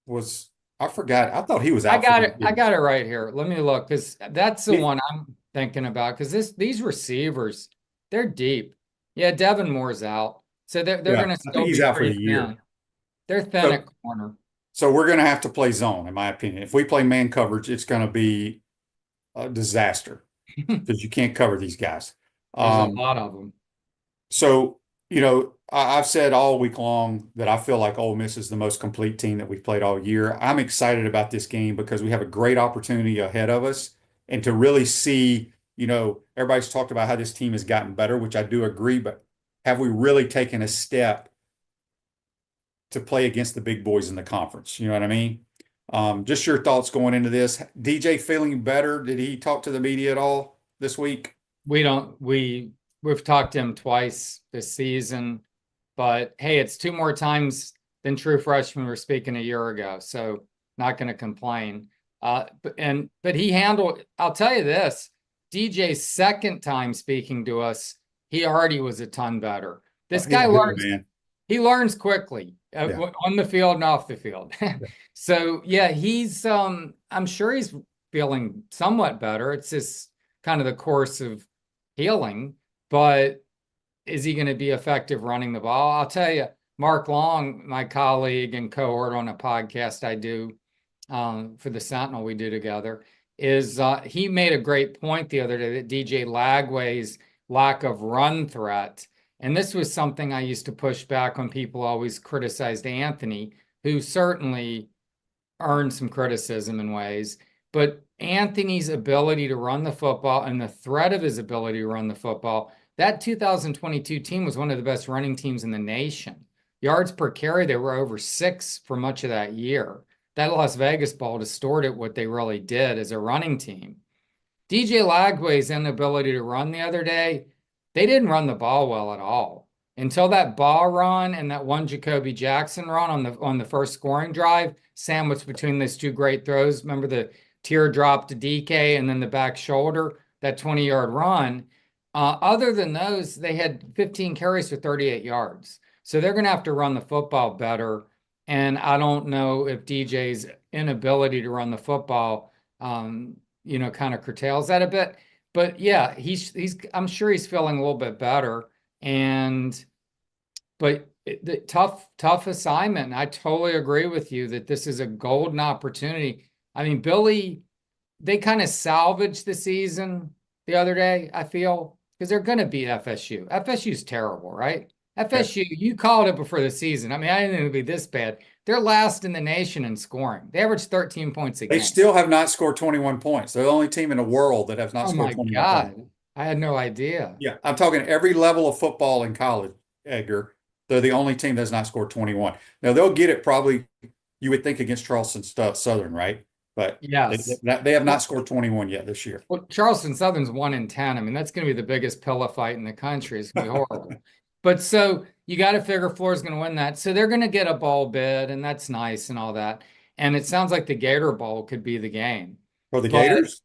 was, I forgot. I thought he was I out for got the it. I year. got it right here. Let me look because that's the He- one I'm thinking about. Because these receivers, they're deep. Yeah, Devin Moore's out, so they're Yeah, going to I think still he's be out for the pretty year. thin. They're thin So, at corner. so we're going to have to play zone, in my opinion. If we play man coverage, it's going to be a disaster because you can't cover these guys. There's a lot of them. So, I've said all week long that I feel like Ole Miss is the most complete team that we've played all year. I'm excited about this game because we have a great opportunity ahead of us and to really see, everybody's talked about how this team has gotten better, which I do agree, but have we really taken a step to play against the big boys in the conference? You know what I mean? Just your thoughts going into this. DJ feeling better? Did he talk to the media at all this week? We've talked to him twice this season, but hey, it's 2 more times than true freshmen were speaking a year ago, so not going to complain. But he handled. I'll tell you this: DJ's second time speaking to us, he already was a ton better. This He's guy good, learns. man. He learns quickly Yeah. on the field and off the field. So yeah, he's. I'm sure he's feeling somewhat better. It's just kind of the course of healing. But is he going to be effective running the ball? I'll tell you, Mark Long, my colleague and cohort on a podcast I do for the Sentinel we do together, is he made a great point the other day that DJ Lagway's lack of run threat, and this was something I used to push back when people always criticized Anthony, who certainly earned some criticism in ways, but Anthony's ability to run the football and the threat of his ability to run the football, that 2022 team was one of the best running teams in the nation. Yards per carry, they were over 6 for much of that year. That Las Vegas ball distorted what they really did as a running team. DJ Lagway's inability to run the other day, they didn't run the ball well at all. Until that ball run and that one Jacoby Jackson run on the first scoring drive, sandwiched between those 2 great throws. Remember the teardrop to DK and then the back shoulder, that 20-yard run. Other than those, they had 15 carries for 38 yards. So they're going to have to run the football better. And I don't know if DJ's inability to run the football, kind of curtails that a bit. But yeah, I'm sure he's feeling a little bit better. But the tough assignment. And I totally agree with you that this is a golden opportunity. I mean, Billy, they kind of salvaged the season the other day, I feel, because they're going to beat FSU. FSU's terrible, right? FSU, you called it before the season. I mean, I didn't think it would be this bad. They're last in the nation in scoring. They average 13 points a game. They still have not scored 21 points. They're the only team in the world that has not scored 21 God. points. I had no idea. Yeah, I'm talking every level of football in college, Edgar. They're the only team that has not scored 21. Now, they'll get it probably, you would think, against Charleston Southern, right? But yes, they have not scored 21 yet this year. Well, Charleston Southern's 1-10. I mean, that's going to be the biggest pillow fight in the country. It's going to be horrible. But so you got to figure Florida's going to win that. So they're going to get a bowl bid, and that's nice and all that. And it sounds like the Gator Bowl could be the game. For the Gators?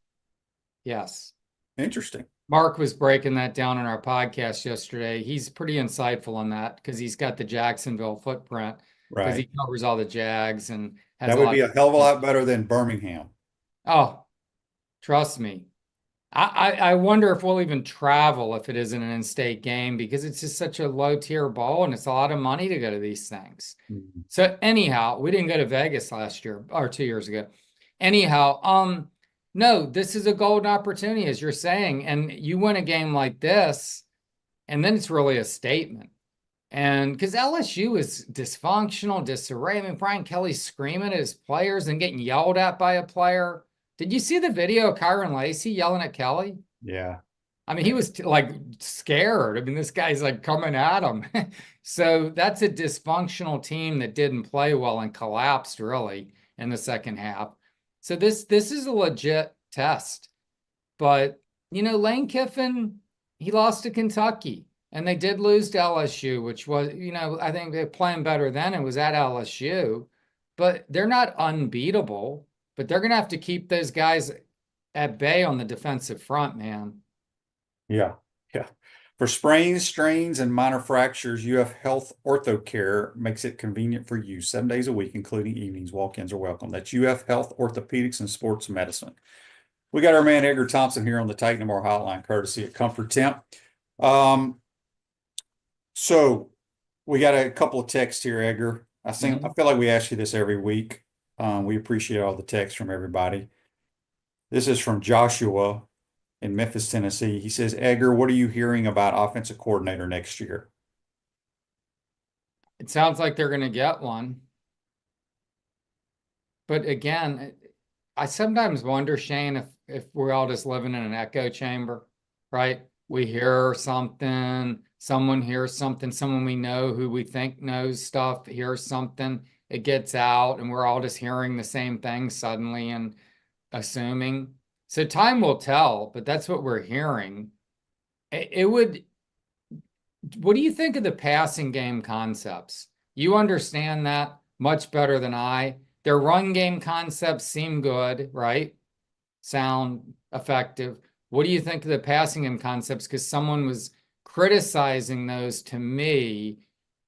Yes. Interesting. Mark was breaking that down in our podcast yesterday. He's pretty insightful on that because he's got the Jacksonville footprint. Because he covers all the Jags and has that would be a hell of a lot better than Birmingham. Oh, trust me. I wonder if we'll even travel if it isn't an in-state game because it's just such a low-tier bowl and it's a lot of money to go to these things. Mm-hmm. So anyhow, we didn't go to Vegas last year or 2 years ago. Anyhow, no, this is a golden opportunity, as you're saying, and you win a game like this, and then it's really a statement. And because LSU is dysfunctional, disarray. I mean, Brian Kelly's screaming at his players and getting yelled at by a player. Did you see the video of Kyron Lacey yelling at Kelly? Yeah. I mean, he was like scared. I mean, this guy's like coming at him. So that's a dysfunctional team that didn't play well and collapsed really in the second half. So this is a legit test. But Lane Kiffin, he lost to Kentucky, and they did lose to LSU, which was, I think they're playing better then. It was at LSU, but they're not unbeatable. But they're going to have to keep those guys at bay on the defensive front, man. Yeah. Yeah. For sprains, strains, and minor fractures, UF Health Ortho Care makes it convenient for you 7 days a week, including evenings. Walk-ins are welcome. That's UF Health Orthopedics and Sports Medicine. We got our man Edgar Thompson here on the Titan More Hotline, courtesy of Comfort Temp. So we got a couple of texts here, Edgar. I feel like we ask you this every week. We appreciate all the texts from everybody. This is from Joshua in Memphis, Tennessee. He says, Edgar, what are you hearing about offensive coordinator next year? It sounds like they're going to get one. But again, I sometimes wonder, Shane, if we're all just living in an echo chamber, right? We hear something, someone hears something, someone we know who we think knows stuff hears something, it gets out, and we're all just hearing the same thing suddenly and assuming. So time will tell, but that's what we're hearing. What do you think of the passing game concepts? You understand that much better than I. Their run game concepts seem good, right? Sound effective. What do you think of the passing game concepts? Because someone was criticizing those to me.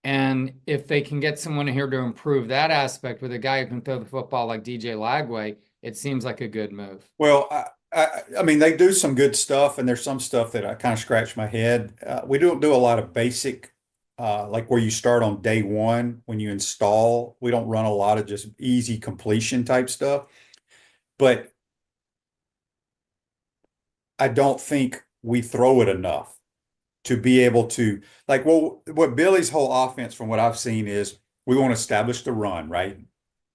And if they can get someone here to improve that aspect with a guy who can throw the football like DJ Lagway, it seems like a good move. Well, I mean, they do some good stuff, and there's some stuff that I kind of scratch my head. We don't do a lot of basic, like where you start on day one when you install. We don't run a lot of just easy completion type stuff. But I don't think we throw it enough to be able to, like, well, what Billy's whole offense, from what I've seen, is we want to establish the run, right?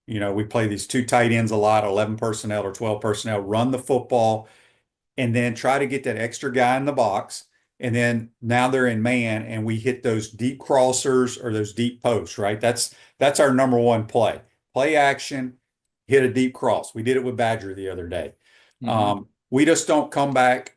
We play these two tight ends a lot, 11 personnel or 12 personnel, run the football, and then try to get that extra guy in the box. And then now they're in man, and we hit those deep crossers or those deep posts, right? That's our number one play. Play action, hit a deep cross. We did it with Badger the other day. We just don't come back,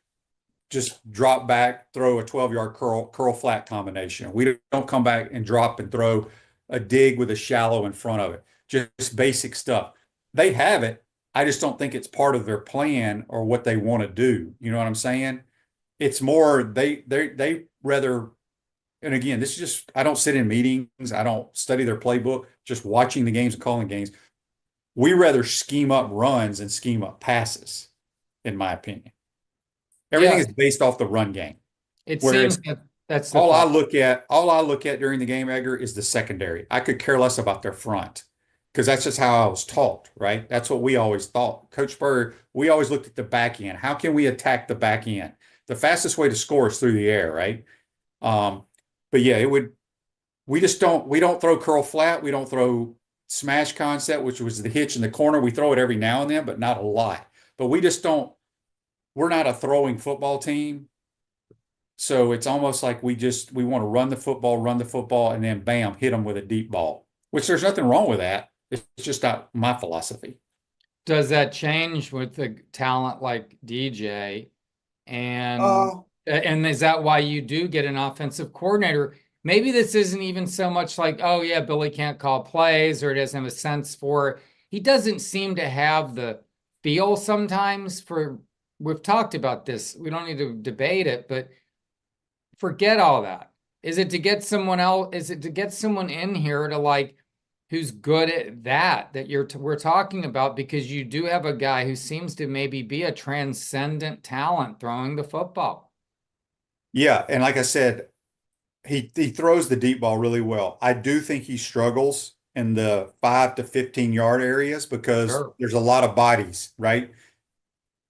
just drop back, throw a 12-yard curl flat combination. We don't come back and drop and throw a dig with a shallow in front of it. Just basic stuff. They have it. I just don't think it's part of their plan or what they want to do. You know what I'm saying? It's more they rather, and again, this is just, I don't sit in meetings. I don't study their playbook, just watching the games and calling games. We rather scheme up runs and scheme up passes, in my opinion. Everything is based off the run game. It seems that's all I look at during the game, Edgar, is the secondary. I could care less about their front, because that's just how I was taught, right? That's what we always thought. Coach Spurrier, we always looked at the back end. How can we attack the back end? The fastest way to score is through the air, right? But yeah, we don't throw curl flat. We don't throw smash concept, which was the hitch in the corner. We throw it every now and then, but not a lot. But we just don't, we're not a throwing football team. So it's almost like we want to run the football, and then bam, hit them with a deep ball, which there's nothing wrong with that. It's just not my philosophy. Does that change with the talent like DJ? And is that why you do get an offensive coordinator? Maybe this isn't even so much like, oh yeah, Billy can't call plays, or he doesn't have a sense for it. He doesn't seem to have the feel sometimes for, we've talked about this. We don't need to debate it, but forget all that. Is it to get someone else? Is it to get someone in here to like, who's good at that we're talking about? Because you do have a guy who seems to maybe be a transcendent talent throwing the football. Yeah, and like I said, he throws the deep ball really well. I do think he struggles in the 5 to 15-yard areas because there's a lot of bodies, right?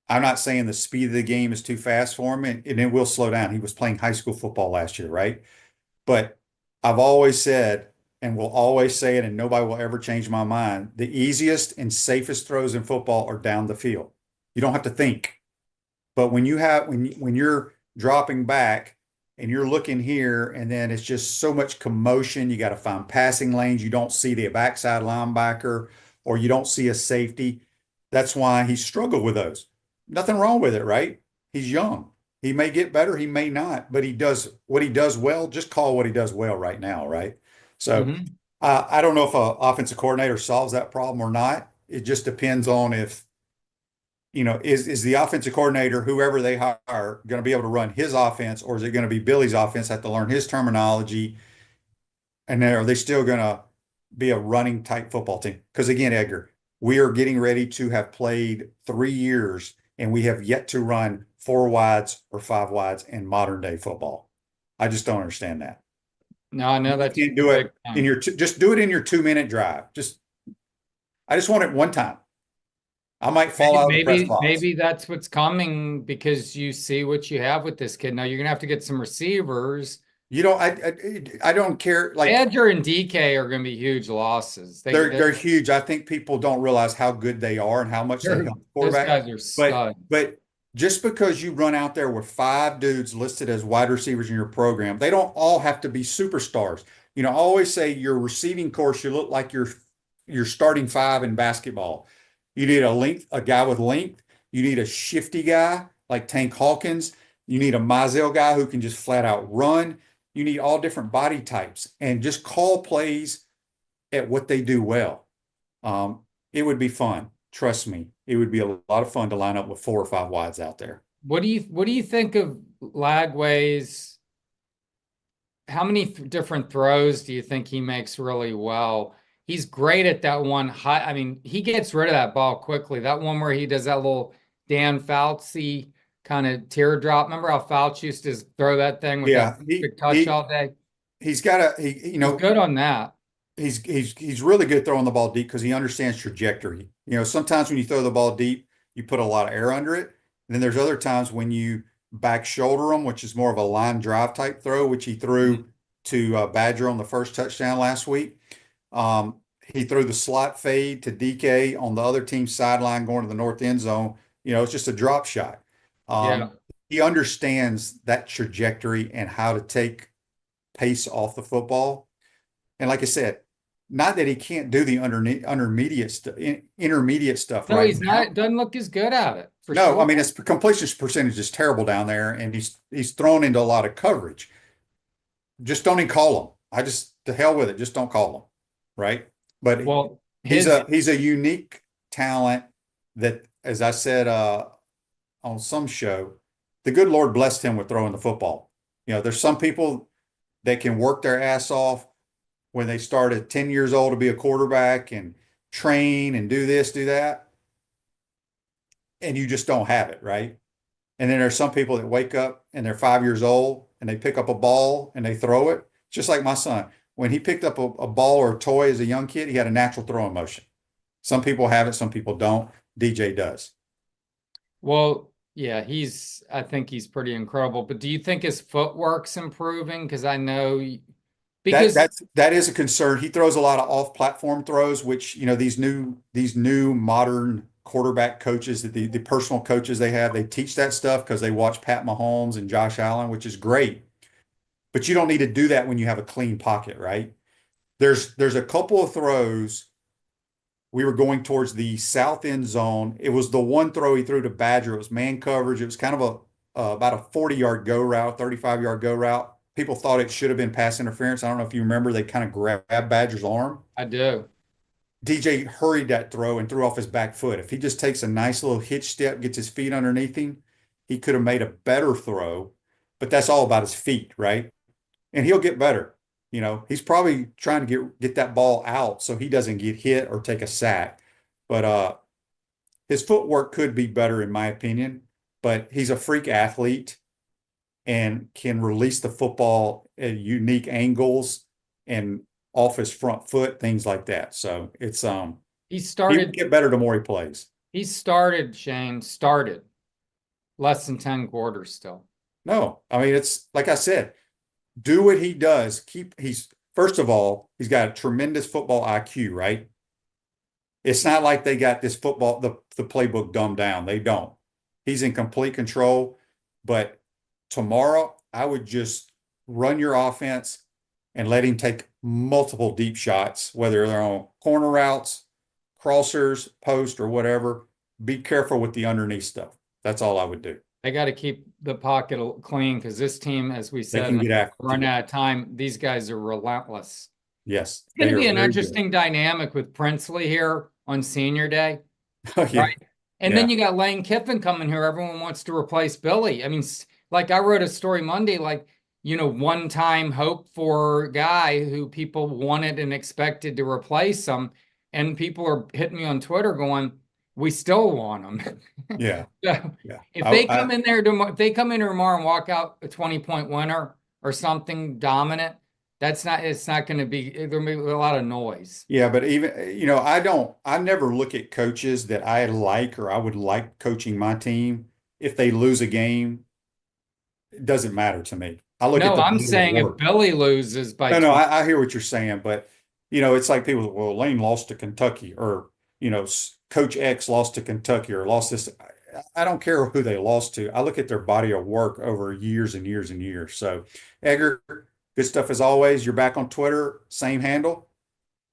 I'm not saying the speed of the game is too fast for him, and it will slow down. He was playing high school football last year, right? But I've always said, and will always say it, and nobody will ever change my mind, the easiest and safest throws in football are down the field. You don't have to think. But when you're dropping back and you're looking here, and then it's just so much commotion. You got to find passing lanes. You don't see the backside linebacker, or you don't see a safety. That's why he struggled with those. Nothing wrong with it, right? He's young. He may get better, he may not, but he does what he does well. Just call what he does well right now, right? So I don't know if an offensive coordinator solves that problem or not. It just depends on if, is the offensive coordinator, whoever they hire, going to be able to run his offense, or is it going to be Billy's offense, have to learn his terminology? And then are they still going to be a running type football team? Because again, Edgar, we are getting ready to have played 3 years and we have yet to run 4 wides or 5 wides in modern day football. I just don't understand that. No, I know that you can't do it in your just do it in your 2-minute drive. I just want it one time. I might fall out of the press box. Maybe that's what's coming, because you see what you have with this kid. Now you're gonna have to get some receivers. I don't care. Like Edgar and DK are gonna be huge losses. They're huge. I think people don't realize how good they are and how much they help the quarterback. Those guys are studs. But just because you run out there with 5 dudes listed as wide receivers in your program, they don't all have to be superstars. I always say your receiving corps should look like your starting 5 in basketball. You need a guy with length. You need a shifty guy like Tank Hawkins. You need a Mizell guy who can just flat out run. You need all different body types, and just call plays at what they do well. It would be fun. Trust me, it would be a lot of fun to line up with 4 or 5 wides out there. What do you think of Lagway's? How many different throws do you think he makes really well? He's great at that one high. I mean, he gets rid of that ball quickly. That one where he does that little Dan Fouts-y kind of teardrop. Remember how Fouts used to throw that thing with that big touch all day? He's good on that. He's really good throwing the ball deep because he understands trajectory. Sometimes when you throw the ball deep, you put a lot of air under it. And then there's other times when you back shoulder him, which is more of a line drive type throw, which he threw to Badger on the first touchdown last week. He threw the slot fade to DK on the other team's sideline going to the north end zone. It's just a drop shot. He understands that trajectory and how to take pace off the football. And like I said, not that he can't do the intermediate stuff. No, right he's now. not. Doesn't look as good at it. No, sure. I mean, his completion percentage is terrible down there, and he's thrown into a lot of coverage. Just don't even call him. To hell with it. Just don't call him. Right. But he's a unique talent that, as I said on some show, the good Lord blessed him with throwing the football. There's some people that can work their ass off when they start at 10 years old to be a quarterback and train and do this, do that. And you just don't have it, right? And then there's some people that wake up and they're 5 years old and they pick up a ball and they throw it. Just like my son. When he picked up a ball or a toy as a young kid, he had a natural throwing motion. Some people have it, some people don't. DJ does. Well, yeah, I think he's pretty incredible. But do you think his footwork's improving? Because I know that is a concern. He throws a lot of off-platform throws, which these new modern quarterback coaches, the personal coaches they have, they teach that stuff because they watch Pat Mahomes and Josh Allen, which is great. But you don't need to do that when you have a clean pocket, right? There's a couple of throws. We were going towards the south end zone. It was the one throw he threw to Badger. It was man coverage. It was kind of about a 40-yard go route, 35-yard go route. People thought it should have been pass interference. I don't know if you remember, they kind of grabbed Badger's arm. I do. DJ hurried that throw and threw off his back foot. If he just takes a nice little hitch step, gets his feet underneath him, he could have made a better throw. But that's all about his feet, right? And he'll get better. He's probably trying to get that ball out so he doesn't get hit or take a sack. But his footwork could be better, in my opinion. But he's a freak athlete and can release the football at unique angles and off his front foot, things like that. So it's he'll get better the more he plays. He started less than 10 quarters still. No, I mean, it's like I said, do what he does. First of all, he's got a tremendous football IQ, right? It's not like they got this the playbook dumbed down. They don't. He's in complete control, but tomorrow, I would just run your offense and let him take multiple deep shots, whether they're on corner routes, crossers, post, or whatever. Be careful with the underneath stuff. That's all I would do. They got to keep the pocket clean because this team, as we said, can get after run you. out of time. These guys are relentless. Yes. It's going they to be are an very interesting dynamic with Princely here on senior day, good. Yeah. right? And then you got Lane Kiffin coming here. Everyone wants to replace Billy. I mean, like I wrote a story Monday, like, you know, one-time hope for guy who people wanted and expected to replace him. And people are hitting me on Twitter going, we still want him. Yeah. So Yeah. if they come in there tomorrow, if they come in tomorrow and walk out a 20-point winner or something dominant, it's not going to be, there'll be a lot of noise. Yeah, but even, you know, I never look at coaches that I like or I would like coaching my team. If they lose a game, it doesn't matter to me. I look at I'm saying if Billy loses by No, I hear what you're saying, but you know, it's like people, well, Lane lost to Kentucky, or you know, Coach X lost to Kentucky, or lost this. I don't care who they lost to. I look at their body of work over years and years and years. So, Edgar, good stuff as always. You're back on Twitter, same handle.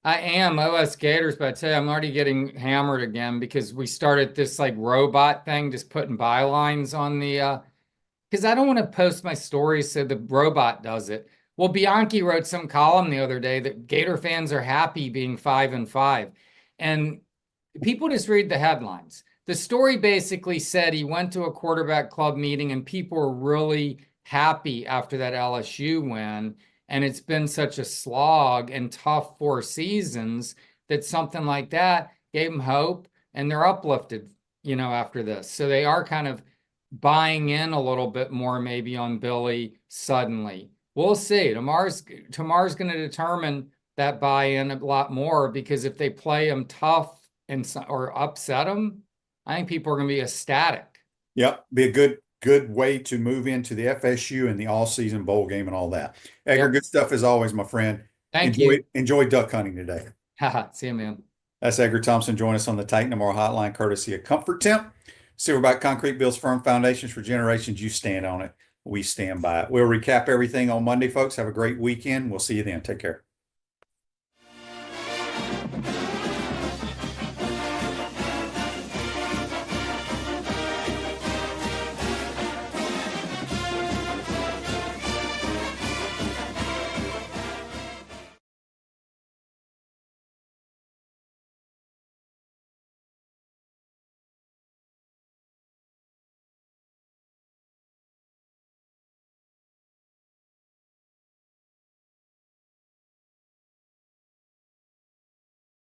I am OS Gators, but I tell you, I'm already getting hammered again because we started this like robot thing, just putting bylines on the because I don't want to post my stories so the robot does it. Well, Bianchi wrote some column the other day that Gator fans are happy being 5-5. And people just read the headlines. The story basically said he went to a quarterback club meeting and people were really happy after that LSU win. And it's been such a slog and tough 4 seasons that something like that gave them hope and they're uplifted, you know, after this. So they are kind of buying in a little bit more maybe on Billy suddenly. We'll see. Tomorrow's going to determine that buy-in a lot more because if they play him tough or upset him, I think people are going to be ecstatic. Yep, be a good way to move into the FSU and the all-season bowl game and all that. Edgar, good stuff as always, my friend. Thank you. Enjoy duck hunting today. See you, man. That's Edgar Thompson. Join us on the Titan Tomorrow Hotline, courtesy of Comfort Temp. Silverback Concrete builds firm foundations for generations. You stand on it. We stand by it. We'll recap everything on Monday, folks. Have a great weekend. We'll see you then. Take care.